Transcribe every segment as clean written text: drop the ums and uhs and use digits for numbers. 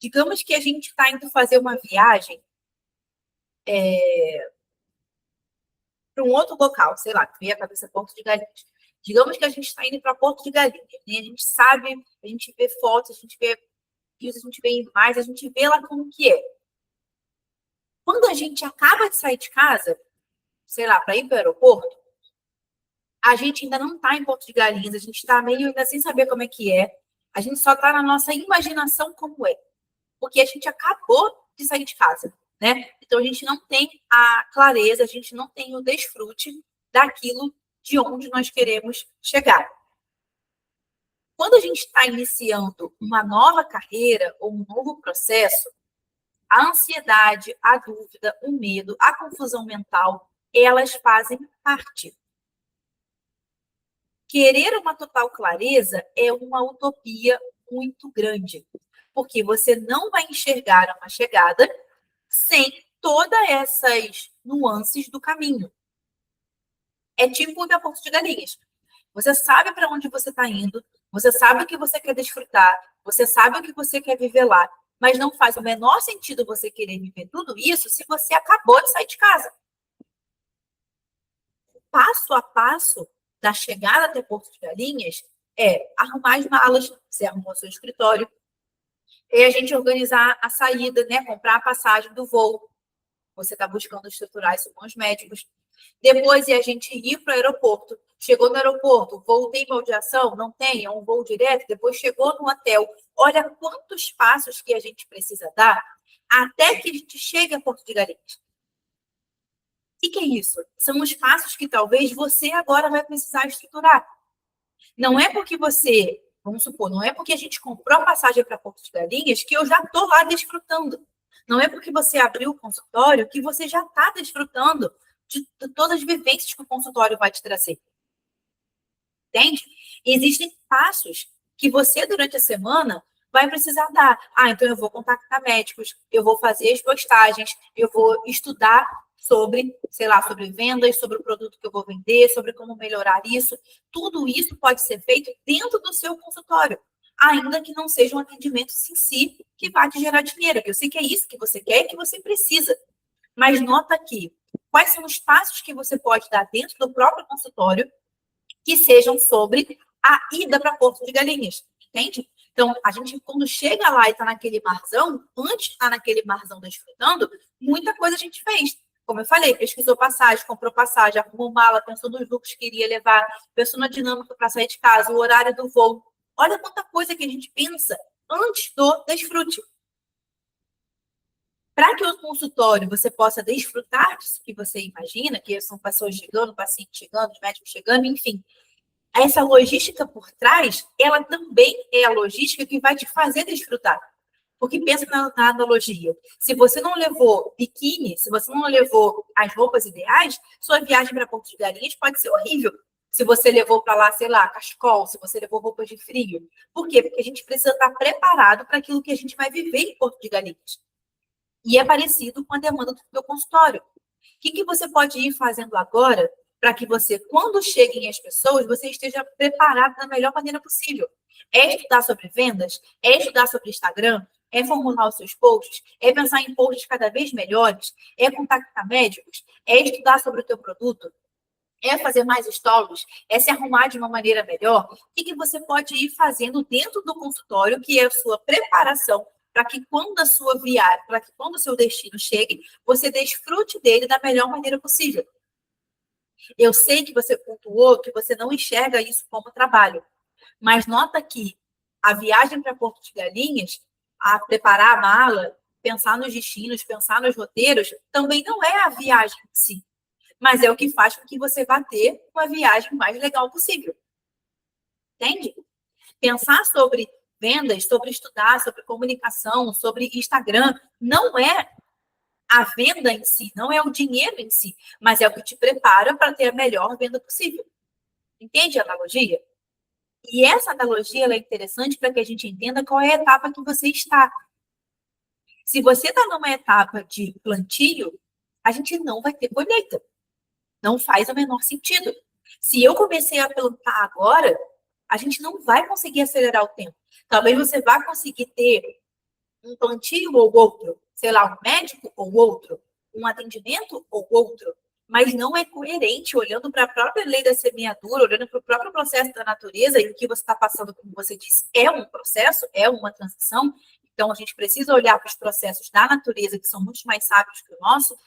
Digamos que a gente está indo fazer uma viagem para um outro local, sei lá, que veio a cabeça Porto de Galinhas. Digamos que a gente está indo para Porto de Galinhas, né? A gente sabe, a gente vê fotos, a gente vê vídeos, a gente vê imagens, a gente vê lá como que é. Quando a gente acaba de sair de casa, sei lá, para ir para o aeroporto, a gente ainda não está em Porto de Galinhas, a gente está meio ainda sem saber como é que é, a gente só está na nossa imaginação como é, porque a gente acabou de sair de casa, né? Então a gente não tem a clareza, a gente não tem o desfrute daquilo de onde nós queremos chegar. Quando a gente está iniciando uma nova carreira ou um novo processo, a ansiedade, a dúvida, o medo, a confusão mental, elas fazem parte. Querer uma total clareza é uma utopia muito grande, porque você não vai enxergar uma chegada sem todas essas nuances do caminho. É tipo o da Porto de Galinhas. Você sabe para onde você está indo, você sabe o que você quer desfrutar, você sabe o que você quer viver lá, mas não faz o menor sentido você querer viver tudo isso se você acabou de sair de casa. Passo a passo da chegada até Porto de Galinhas é arrumar as malas, você arrumou seu escritório, e a gente organizar a saída, né? Comprar a passagem do voo. Você está buscando estruturar isso com os médicos. Depois é a gente ir para o aeroporto. Chegou no aeroporto, voo tem baldeação? Não tem, é um voo direto. Depois chegou no hotel. Olha quantos passos que a gente precisa dar até que a gente chegue a Porto de Galinhas. O que é isso? São os passos que talvez você agora vai precisar estruturar. Não é porque você, vamos supor, não é porque a gente comprou a passagem para Porto de Galinhas que eu já estou lá desfrutando. Não é porque você abriu o consultório que você já está desfrutando de todas as vivências que o consultório vai te trazer. Entende? Existem passos que você, durante a semana, vai precisar dar. Então eu vou contactar médicos, eu vou fazer as postagens, eu vou estudar sobre, sei lá, sobre vendas, sobre o produto que eu vou vender, sobre como melhorar isso. Tudo isso pode ser feito dentro do seu consultório, ainda que não seja um atendimento em si que vai te gerar dinheiro, que eu sei que é isso que você quer e que você precisa. Mas nota aqui, quais são os passos que você pode dar dentro do próprio consultório que sejam sobre a ida para Porto de Galinhas, entende? Então, a gente, quando chega lá e está naquele marzão, antes de estar naquele marzão desfrutando, muita coisa a gente fez. Como eu falei, pesquisou passagem, comprou passagem, arrumou mala, pensou nos lucros que iria levar, pensou na dinâmica para sair de casa, o horário do voo. Olha quanta coisa que a gente pensa antes do desfrute. Para que o consultório você possa desfrutar disso que você imagina, que são pessoas chegando, pacientes chegando, os médicos chegando, enfim, essa logística por trás, ela também é a logística que vai te fazer desfrutar. Porque pensa na analogia. Se você não levou biquíni, se você não levou as roupas ideais, sua viagem para Porto de Galinhas pode ser horrível. Se você levou para lá, sei lá, cachecol, se você levou roupas de frio. Por quê? Porque a gente precisa estar preparado para aquilo que a gente vai viver em Porto de Galinhas. E é parecido com a demanda do seu consultório. O que você pode ir fazendo agora para que você, quando cheguem as pessoas, você esteja preparado da melhor maneira possível? É estudar sobre vendas? É estudar sobre Instagram? É formular os seus posts? É pensar em posts cada vez melhores? É contactar médicos? É estudar sobre o teu produto? É fazer mais stories? É se arrumar de uma maneira melhor? O que você pode ir fazendo dentro do consultório, que é a sua preparação para que quando a sua viagem, para que quando o seu destino chegue, você desfrute dele da melhor maneira possível. Eu sei que você pontuou que você não enxerga isso como trabalho, mas nota que a viagem para Porto de Galinhas, a preparar a mala, pensar nos destinos, pensar nos roteiros, também não é a viagem em si, mas é o que faz com que você vá ter uma viagem mais legal possível. Entende? Pensar sobre vendas, sobre estudar, sobre comunicação, sobre Instagram, não é a venda em si, não é o dinheiro em si, mas é o que te prepara para ter a melhor venda possível. Entende a analogia? E essa analogia ela é interessante para que a gente entenda qual é a etapa que você está. Se você está numa etapa de plantio, a gente não vai ter colheita. Não faz o menor sentido. Se eu comecei a plantar agora, a gente não vai conseguir acelerar o tempo. Talvez você vá conseguir ter um plantio ou outro, sei lá, um médico ou outro, um atendimento ou outro, mas não é coerente, olhando para a própria lei da semeadura, olhando para o próprio processo da natureza, e o que você está passando, como você disse, é um processo, é uma transição. Então, a gente precisa olhar para os processos da natureza, que são muito mais sábios que o nosso.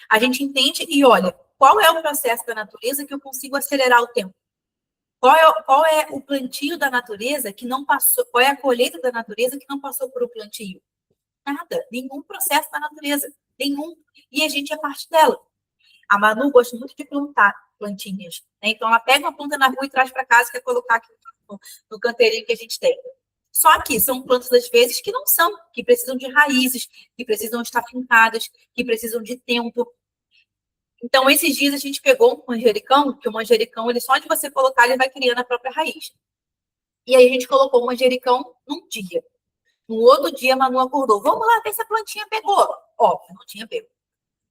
A gente entende e olha, qual é o processo da natureza que eu consigo acelerar o tempo? Qual é o plantio da natureza que não passou? Qual é a colheita da natureza que não passou por um plantio? Nada, nenhum processo da natureza, nenhum. E a gente é parte dela. A Manu gosta muito de plantar plantinhas, né? Então ela pega uma planta na rua e traz para casa, quer colocar aqui no canteirinho que a gente tem. Só que são plantas, às vezes, que não são, que precisam de raízes, que precisam estar fincadas, que precisam de tempo. Então, esses dias a gente pegou um manjericão, que o manjericão, ele só de você colocar, ele vai criando a própria raiz. E aí a gente colocou o manjericão num dia. No outro dia, a Manu acordou. Vamos lá ver se a plantinha pegou. Óbvio, não tinha pego.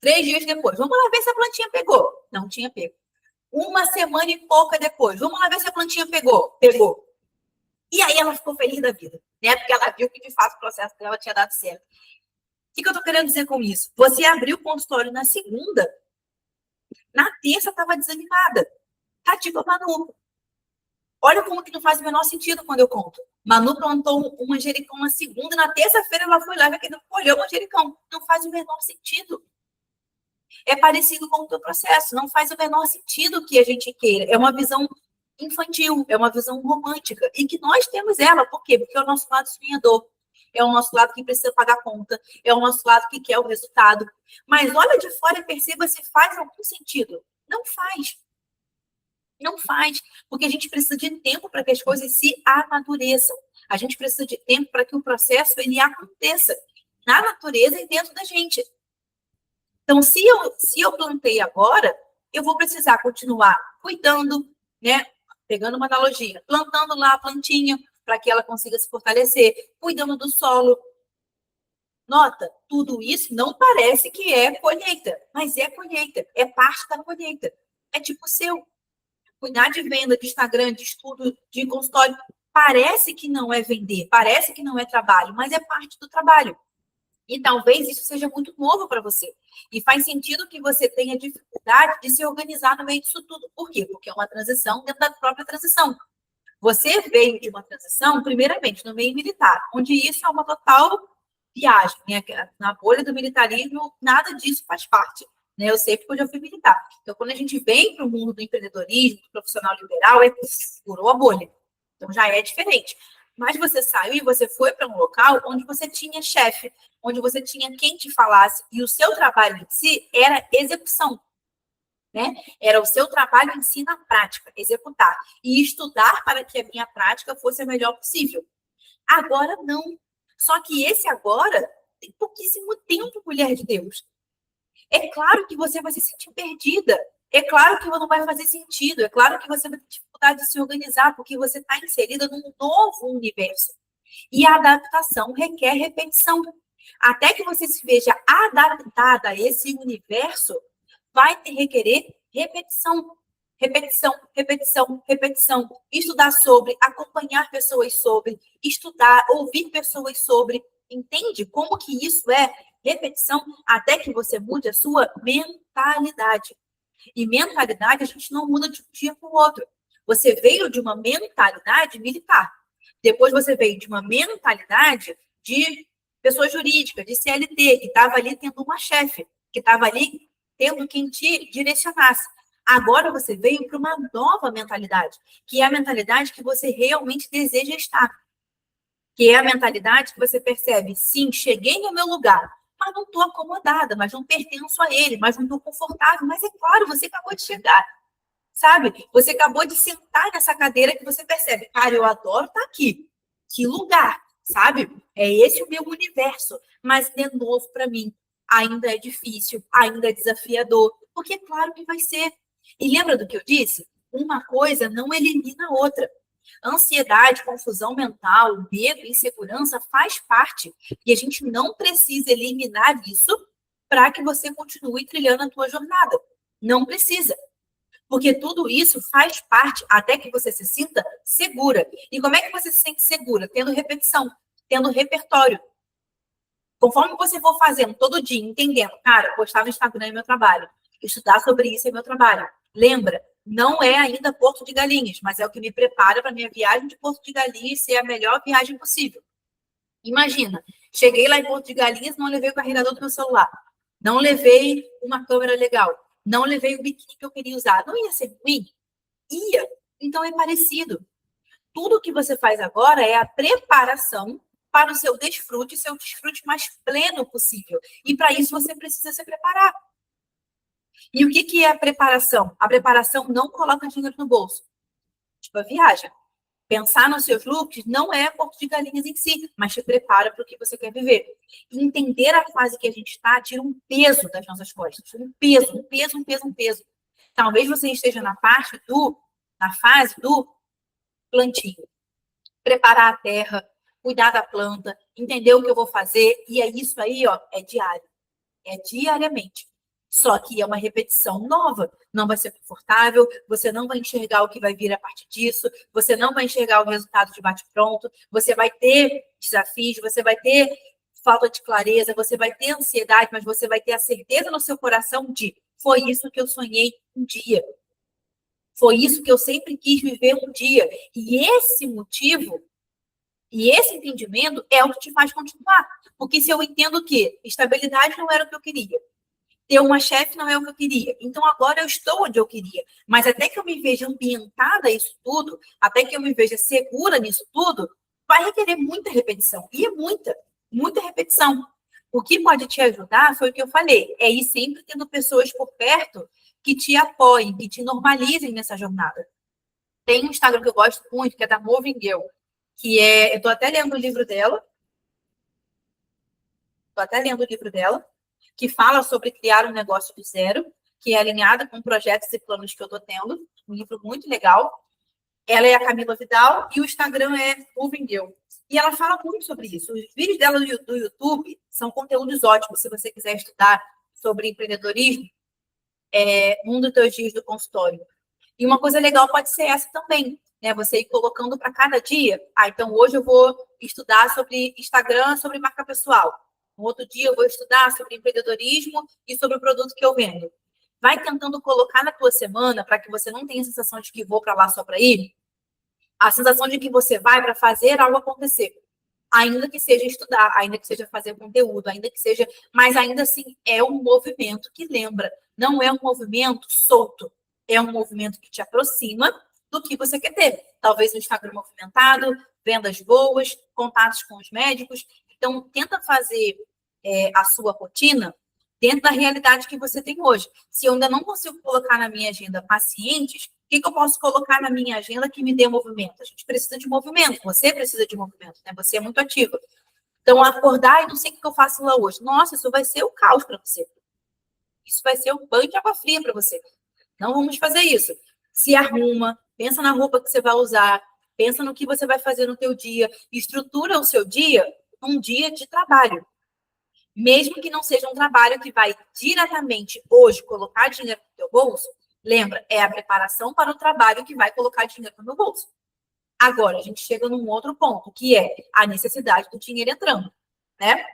3 dias depois, vamos lá ver se a plantinha pegou. Não tinha pego. Uma semana e pouca depois, vamos lá ver se a plantinha pegou. Pegou. E aí ela ficou feliz da vida, né? Porque ela viu que, de fato, o processo dela tinha dado certo. O que eu tô querendo dizer com isso? Você abriu o consultório na segunda, na terça estava desanimada. Tá tipo a Manu. Olha como que não faz o menor sentido quando eu conto. Manu plantou um manjericão na segunda, na terça-feira ela foi lá e colheu o manjericão. Não faz o menor sentido. É parecido com o teu processo, não faz o menor sentido que a gente queira. É uma visão infantil, é uma visão romântica. E que nós temos ela, por quê? Porque é o nosso lado sonhador. É o nosso lado que precisa pagar conta, é o nosso lado que quer o resultado. Mas olha de fora e perceba se faz algum sentido. Não faz. Não faz, porque a gente precisa de tempo para que as coisas se amadureçam. A gente precisa de tempo para que o processo ele aconteça na natureza e dentro da gente. Então, se eu plantei agora, eu vou precisar continuar cuidando, né? Pegando uma analogia, plantando lá a plantinha para que ela consiga se fortalecer, cuidando do solo. Nota, tudo isso não parece que é colheita, mas é colheita, é parte da colheita. É tipo o seu. Cuidar de venda, de Instagram, de estudo, de consultório, parece que não é vender, parece que não é trabalho, mas é parte do trabalho. E talvez isso seja muito novo para você. E faz sentido que você tenha dificuldade de se organizar no meio disso tudo. Por quê? Porque é uma transição dentro da própria transição. Você veio de uma transição, primeiramente, no meio militar, onde isso é uma total viagem. Né? Na bolha do militarismo, nada disso faz parte. Né? Eu sei porque eu já fui militar. Então, quando a gente vem para o mundo do empreendedorismo, do profissional liberal, furou a bolha. Então, já é diferente. Mas você saiu e você foi para um local onde você tinha chefe, onde você tinha quem te falasse, e o seu trabalho em si era execução. Né? Era o seu trabalho em si na prática, executar. E estudar para que a minha prática fosse a melhor possível. Agora, não. Só que esse agora tem pouquíssimo tempo, mulher de Deus. É claro que você vai se sentir perdida. É claro que não vai fazer sentido. É claro que você vai ter dificuldade de se organizar, porque você está inserida num novo universo. E a adaptação requer repetição. Até que você se veja adaptada a esse universo, vai requerer repetição. Repetição, repetição, repetição. Estudar sobre, acompanhar pessoas sobre, estudar, ouvir pessoas sobre. Entende como que isso é repetição até que você mude a sua mentalidade. E mentalidade a gente não muda de um dia para o outro. Você veio de uma mentalidade militar. Depois você veio de uma mentalidade de pessoa jurídica, de CLT, que estava ali tendo uma chefe, que estava ali tendo quem te direcionasse. Agora você veio para uma nova mentalidade, que é a mentalidade que você realmente deseja estar. Que é a mentalidade que você percebe, sim, cheguei no meu lugar, mas não estou acomodada, mas não pertenço a ele, mas não estou confortável. Mas é claro, você acabou de chegar, sabe? Você acabou de sentar nessa cadeira que você percebe, cara, eu adoro estar aqui. Que lugar, sabe? É esse o meu universo. Mas, de novo, para mim, ainda é difícil, ainda é desafiador, porque é claro que vai ser. E lembra do que eu disse? Uma coisa não elimina a outra. Ansiedade, confusão mental, medo, insegurança faz parte. E a gente não precisa eliminar isso para que você continue trilhando a tua jornada. Não precisa. Porque tudo isso faz parte até que você se sinta segura. E como é que você se sente segura? Tendo repetição, tendo repertório. Conforme você for fazendo todo dia, entendendo, cara, postar no Instagram é meu trabalho, estudar sobre isso é meu trabalho. Lembra, não é ainda Porto de Galinhas, mas é o que me prepara para minha viagem de Porto de Galinhas ser a melhor viagem possível. Imagina, cheguei lá em Porto de Galinhas, não levei o carregador do meu celular, não levei uma câmera legal, não levei o biquíni que eu queria usar. Não ia ser ruim? Ia. Então é parecido. Tudo que você faz agora é a preparação para o seu desfrute mais pleno possível. E para isso você precisa se preparar. E o que é a preparação? A preparação não coloca dinheiro no bolso. Tipo, a viagem. Pensar nos seus looks não é Porto de Galinhas em si, mas te prepara para o que você quer viver. E entender a fase que a gente está tira um peso das nossas costas. Um peso, um peso, um peso, um peso. Talvez você esteja na fase do plantio. Preparar a terra, cuidar da planta, entender o que eu vou fazer. E é isso aí, ó, é diário. É diariamente. Só que é uma repetição nova. Não vai ser confortável, você não vai enxergar o que vai vir a partir disso, você não vai enxergar o resultado de bate-pronto, você vai ter desafios, você vai ter falta de clareza, você vai ter ansiedade, mas você vai ter a certeza no seu coração de foi isso que eu sonhei um dia. Foi isso que eu sempre quis viver um dia. E esse motivo e esse entendimento é o que te faz continuar. Porque se eu entendo que estabilidade não era o que eu queria, ter uma chefe não é o que eu queria, então agora eu estou onde eu queria. Mas até que eu me veja ambientada a isso tudo, até que eu me veja segura nisso tudo, vai requerer muita repetição. E é muita, muita repetição. O que pode te ajudar foi o que eu falei, é ir sempre tendo pessoas por perto que te apoiem, que te normalizem nessa jornada. Tem um Instagram que eu gosto muito, que é da Moving Girl, que é, eu estou até lendo o livro dela, que fala sobre criar um negócio do zero, que é alinhada com projetos e planos que eu estou tendo, um livro muito legal. Ela é a Camila Vidal e o Instagram é Moving Girl. E ela fala muito sobre isso. Os vídeos dela do YouTube são conteúdos ótimos, se você quiser estudar sobre empreendedorismo, um dos teus dias do consultório. E uma coisa legal pode ser essa também, né? Você ir colocando para cada dia. Então hoje eu vou estudar sobre Instagram, sobre marca pessoal. No outro dia eu vou estudar sobre empreendedorismo e sobre o produto que eu vendo. Vai tentando colocar na tua semana para que você não tenha a sensação de que vou para lá só para ir. A sensação de que você vai para fazer algo acontecer. Ainda que seja estudar, ainda que seja fazer conteúdo, ainda que seja... Mas ainda assim é um movimento que lembra. Não é um movimento solto. É um movimento que te aproxima do que você quer ter. Talvez um Instagram movimentado, vendas boas, contatos com os médicos. Então, tenta fazer a sua rotina dentro da realidade que você tem hoje. Se eu ainda não consigo colocar na minha agenda pacientes, o que eu posso colocar na minha agenda que me dê movimento? A gente precisa de movimento, você precisa de movimento, né? Você é muito ativa. Então, acordar e não sei o que eu faço lá hoje. Nossa, isso vai ser o caos para você. Isso vai ser um banho de água fria para você. Não vamos fazer isso. Se arruma, pensa na roupa que você vai usar, pensa no que você vai fazer no teu dia, estrutura o seu dia um dia de trabalho. Mesmo que não seja um trabalho que vai diretamente hoje colocar dinheiro no teu bolso, lembra, é a preparação para o trabalho que vai colocar dinheiro no meu bolso. Agora, a gente chega num outro ponto, que é a necessidade do dinheiro entrando, né?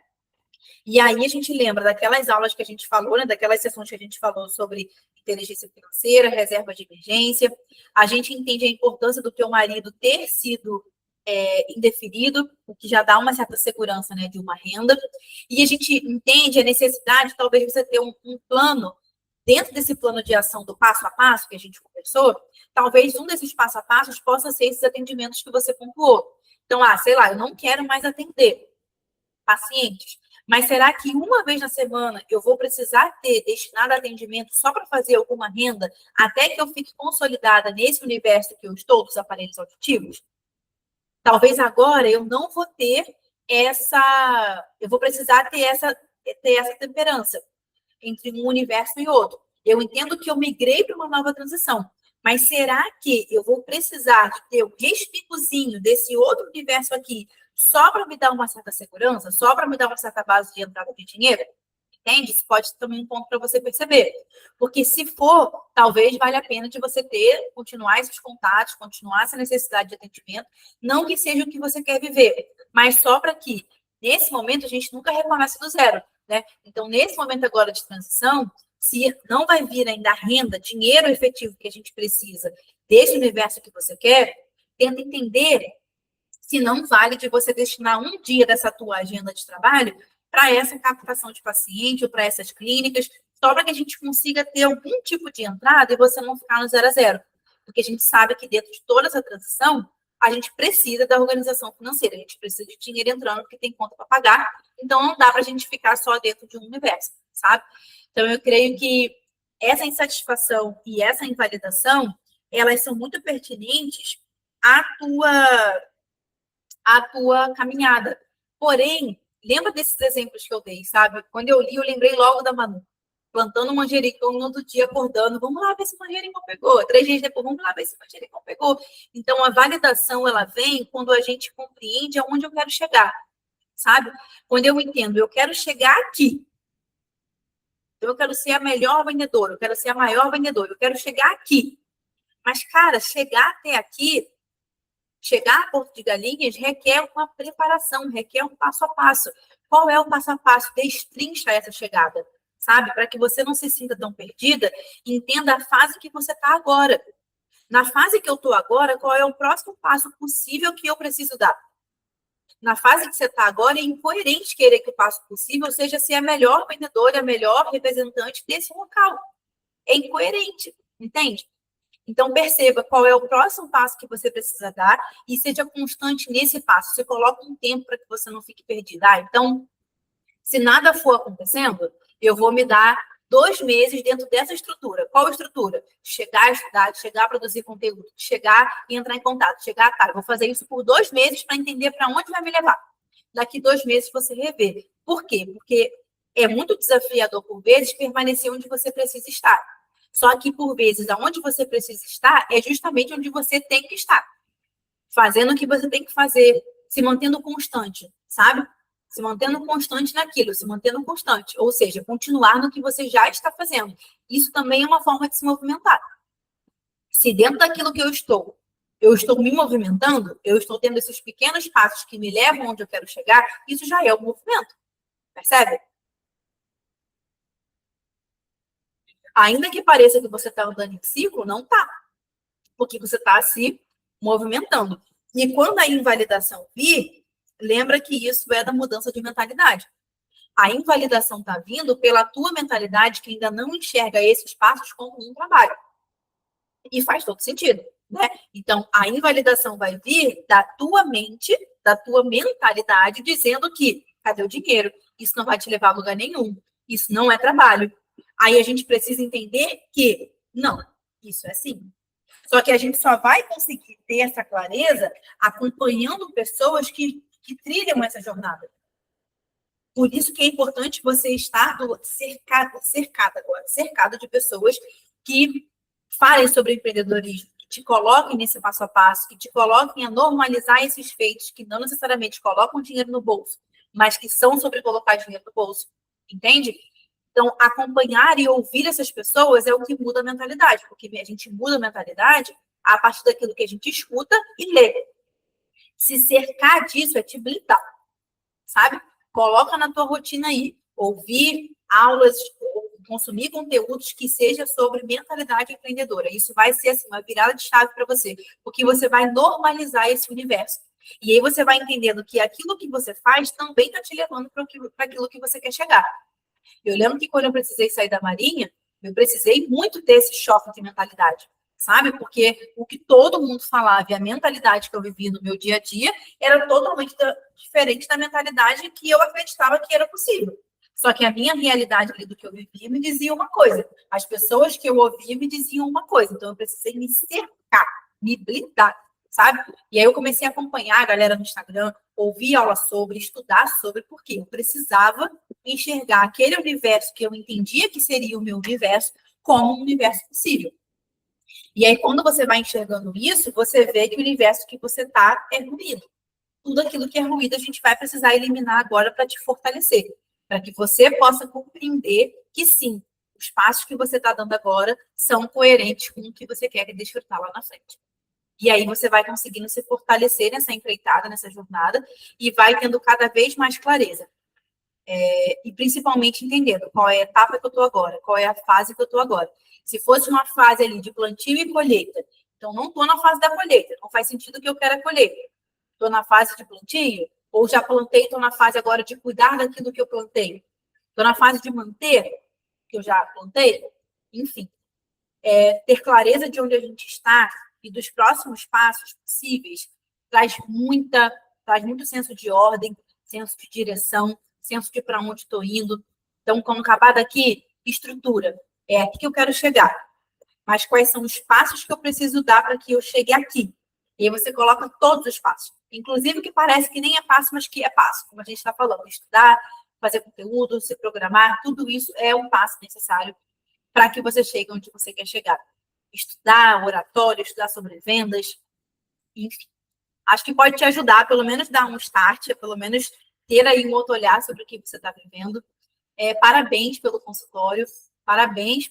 E aí a gente lembra daquelas aulas que a gente falou, né? Daquelas sessões que a gente falou sobre inteligência financeira, reserva de emergência. A gente entende a importância do teu marido ter sido indefinido, o que já dá uma certa segurança, né, de uma renda. E a gente entende a necessidade, talvez, você ter um plano, dentro desse plano de ação do passo a passo que a gente conversou, talvez um desses passo a passos possa ser esses atendimentos que você pontuou. Então, sei lá, eu não quero mais atender pacientes, mas será que uma vez na semana eu vou precisar ter destinado a atendimento só para fazer alguma renda até que eu fique consolidada nesse universo que eu estou, dos aparelhos auditivos? Talvez agora eu não vou ter eu vou precisar ter essa temperança entre um universo e outro. Eu entendo que eu migrei para uma nova transição, mas será que eu vou precisar de ter o respigozinho desse outro universo aqui só para me dar uma certa segurança, só para me dar uma certa base de entrada de dinheiro? Entende? Isso pode ser também um ponto para você perceber. Porque se for, talvez valha a pena de você continuar esses contatos, continuar essa necessidade de atendimento, não que seja o que você quer viver, mas só para que Nesse momento, a gente nunca recomeça do zero, né? Então, nesse momento agora de transição, se não vai vir ainda a renda, dinheiro efetivo que a gente precisa desse universo que você quer, tenta entender se não vale de você destinar um dia dessa tua agenda de trabalho para essa captação de paciente ou para essas clínicas, só para que a gente consiga ter algum tipo de entrada e você não ficar no 0 a 0. Porque a gente sabe que dentro de toda essa transição, a gente precisa da organização financeira, a gente precisa de dinheiro entrando porque tem conta para pagar, então não dá para a gente ficar só dentro de um universo, sabe? Então eu creio que essa insatisfação e essa invalidação, elas são muito pertinentes à tua caminhada. Porém, lembra desses exemplos que eu dei, sabe? Quando eu li, eu lembrei logo da Manu. Plantando manjericão no outro dia, acordando, vamos lá ver se o manjericão pegou. 3 dias depois, vamos lá ver se o manjericão pegou. Então, a validação, ela vem quando a gente compreende aonde eu quero chegar, sabe? Quando eu entendo, eu quero chegar aqui. Eu quero ser a melhor vendedora, eu quero ser a maior vendedora, eu quero chegar aqui. Mas, cara, chegar até aqui, chegar a Porto de Galinhas requer uma preparação, requer um passo a passo. Qual é o passo a passo? Destrincha essa chegada, sabe? Para que você não se sinta tão perdida, entenda a fase que você está agora. Na fase que eu estou agora, qual é o próximo passo possível que eu preciso dar? Na fase que você está agora, é incoerente querer que o passo possível seja ser a melhor vendedora, a melhor representante desse local. É incoerente, entende? Então, perceba qual é o próximo passo que você precisa dar e seja constante nesse passo. Você coloca um tempo para que você não fique perdida. Então, se nada for acontecendo, eu vou me dar 2 meses dentro dessa estrutura. Qual estrutura? Chegar a estudar, chegar a produzir conteúdo, chegar e entrar em contato, chegar, cara, vou fazer isso por 2 meses para entender para onde vai me levar. Daqui 2 meses você rever. Por quê? Porque é muito desafiador, por vezes, permanecer onde você precisa estar. Só que, por vezes, aonde você precisa estar é justamente onde você tem que estar. Fazendo o que você tem que fazer, se mantendo constante, sabe? Se mantendo constante naquilo, se mantendo constante. Ou seja, continuar no que você já está fazendo. Isso também é uma forma de se movimentar. Se dentro daquilo que eu estou me movimentando, eu estou tendo esses pequenos passos que me levam onde eu quero chegar, isso já é um movimento. Percebe? Ainda que pareça que você está andando em ciclo, não está. Porque você está se movimentando. E quando a invalidação vir, lembra que isso é da mudança de mentalidade. A invalidação está vindo pela tua mentalidade que ainda não enxerga esses passos como um trabalho. E faz todo sentido, né? Então, a invalidação vai vir da tua mente, da tua mentalidade, dizendo que, cadê o dinheiro? Isso não vai te levar a lugar nenhum. Isso não é trabalho. Aí a gente precisa entender que, não, isso é sim. Só que a gente só vai conseguir ter essa clareza acompanhando pessoas que trilham essa jornada. Por isso que é importante você estar cercado de pessoas que falem sobre empreendedorismo, que te coloquem nesse passo a passo, que te coloquem a normalizar esses feitos, que não necessariamente colocam dinheiro no bolso, mas que são sobre colocar dinheiro no bolso. Entende? Então, acompanhar e ouvir essas pessoas é o que muda a mentalidade, porque a gente muda a mentalidade a partir daquilo que a gente escuta e lê. Se cercar disso é te blindar, sabe? Coloca na tua rotina aí, ouvir aulas, consumir conteúdos que seja sobre mentalidade empreendedora. Isso vai ser assim, uma virada de chave para você, porque você vai normalizar esse universo. E aí você vai entendendo que aquilo que você faz também está te levando para aquilo que você quer chegar. Eu lembro que quando eu precisei sair da Marinha, eu precisei muito ter esse choque de mentalidade, sabe? Porque o que todo mundo falava e a mentalidade que eu vivia no meu dia a dia era totalmente diferente da mentalidade que eu acreditava que era possível. Só que a minha realidade ali do que eu vivia me dizia uma coisa. As pessoas que eu ouvia me diziam uma coisa. Então eu precisei me cercar, me blindar, sabe? E aí eu comecei a acompanhar a galera no Instagram, ouvir aula sobre, estudar sobre, porque eu precisava enxergar aquele universo que eu entendia que seria o meu universo como um universo possível. E aí, quando você vai enxergando isso, você vê que o universo que você está é ruído. Tudo aquilo que é ruído a gente vai precisar eliminar agora para te fortalecer, para que você possa compreender que sim, os passos que você está dando agora são coerentes com o que você quer desfrutar lá na frente. E aí você vai conseguindo se fortalecer nessa empreitada, nessa jornada, e vai tendo cada vez mais clareza. E principalmente entendendo qual é a etapa que eu estou agora, qual é a fase que eu estou agora. Se fosse uma fase ali de plantio e colheita, então não estou na fase da colheita, não faz sentido que eu quero a colheita. Estou na fase de plantio, ou já plantei, estou na fase agora de cuidar daquilo que eu plantei. Estou na fase de manter, que eu já plantei. Enfim, ter clareza de onde a gente está e dos próximos passos possíveis traz muito senso de ordem, senso de direção, senso de para onde estou indo. Então, quando acabar daqui, estrutura. É aqui que eu quero chegar. Mas quais são os passos que eu preciso dar para que eu chegue aqui? E aí você coloca todos os passos. Inclusive que parece que nem é passo, mas que é passo. Como a gente está falando, estudar, fazer conteúdo, se programar, tudo isso é um passo necessário para que você chegue onde você quer chegar. Estudar oratório, estudar sobre vendas, enfim. Acho que pode te ajudar, pelo menos dar um start, pelo menos ter aí um outro olhar sobre o que você está vivendo. Parabéns pelo consultório, parabéns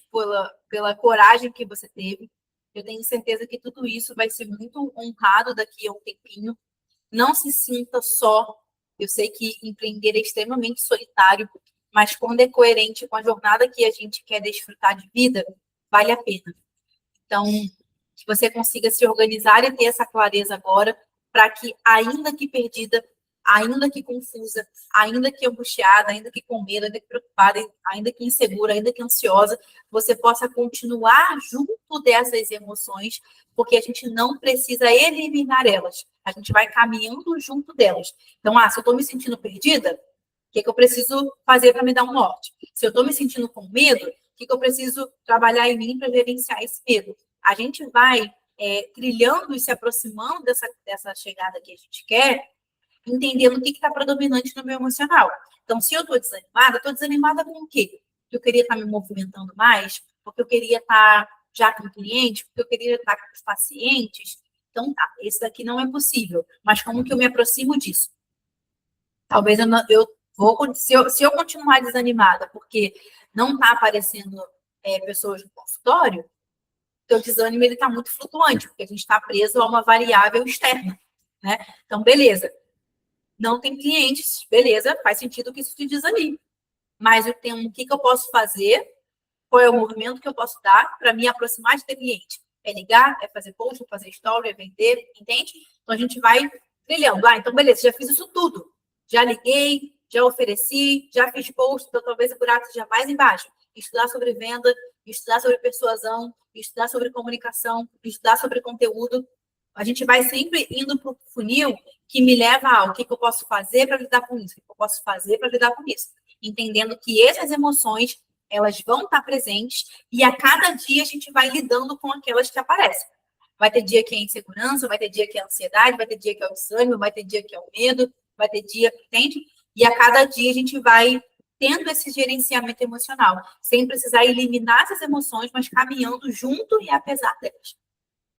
pela coragem que você teve. Eu tenho certeza que tudo isso vai ser muito honrado daqui a um tempinho. Não se sinta só. Eu sei que empreender é extremamente solitário, mas quando é coerente com a jornada que a gente quer desfrutar de vida, vale a pena. Então, que você consiga se organizar e ter essa clareza agora, para que, ainda que perdida, ainda que confusa, ainda que angustiada, ainda que com medo, ainda que preocupada, ainda que insegura, ainda que ansiosa, você possa continuar junto dessas emoções, porque a gente não precisa eliminar elas, a gente vai caminhando junto delas. Então, se eu estou me sentindo perdida, o que eu preciso fazer para me dar um norte? Se eu estou me sentindo com medo, o que eu preciso trabalhar em mim para gerenciar esse medo? A gente vai trilhando e se aproximando dessa chegada que a gente quer, entendendo o que está predominante no meu emocional. Então, se eu estou desanimada com o quê? Porque eu queria estar me movimentando mais, porque eu queria estar já com cliente, porque eu queria estar com os pacientes. Então, esse daqui não é possível. Mas como que eu me aproximo disso? Talvez se eu continuar desanimada porque não está aparecendo pessoas no consultório, o desânimo está muito flutuante, porque a gente está preso a uma variável externa, né? Então, beleza. Não tem clientes, beleza, faz sentido que isso te desanime. Mas o que eu posso fazer? Qual é o movimento que eu posso dar para me aproximar de ter cliente? É ligar, é fazer post, é fazer story, é vender, entende? Então, a gente vai trilhando. Então, beleza, já fiz isso tudo. Já liguei, já ofereci, já fiz post, então talvez o buraco seja mais embaixo. Estudar sobre venda, estudar sobre persuasão, estudar sobre comunicação, estudar sobre conteúdo. A gente vai sempre indo para o funil que me leva ao que eu posso fazer para lidar com isso, o que eu posso fazer para lidar com isso. Entendendo que essas emoções, elas vão estar presentes e a cada dia a gente vai lidando com aquelas que aparecem. Vai ter dia que é insegurança, vai ter dia que é ansiedade, vai ter dia que é o desânimo, vai ter dia que é o medo, vai ter dia, entende? E a cada dia a gente vai tendo esse gerenciamento emocional, sem precisar eliminar essas emoções, mas caminhando junto e apesar delas.